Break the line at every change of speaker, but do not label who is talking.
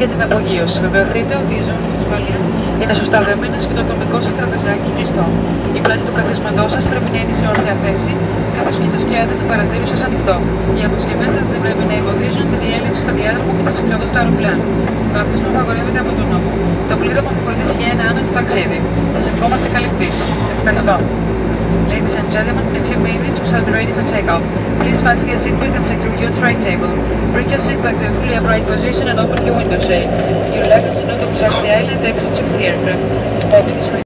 για την απογείωση. Βεβαιωθείτε ότι οι ζώνες ασφαλείας είναι σωστά δεμένες και το ατομικό σας τραπεζάκι κλειστό. Η πλάτη του καθίσματός σας πρέπει να είναι σε όρθια θέση, καθώς και το σκιάδι του παρατηρίου σας ανοιχτό. Οι αποσκευές δεν πρέπει να εμποδίζουν τη διέλευση στο διάδρομο και τις εξόδους του αεροπλάνου. Το καπνίσμα απαγορεύεται από τον νόμο. Το πλήρωμα που φροντίζει ένα άνετο ταξίδι. Σας ευχόμαστε καλή πτήση. Ευχαριστώ. Ladies and gentlemen, in a few minutes we shall be ready for takeoff. Please fasten your seatbelt and secure your tray table. Bring your seat back to a fully upright position and open your window shade. Your luggage is not obstruct the island exits of the aircraft. Smoking is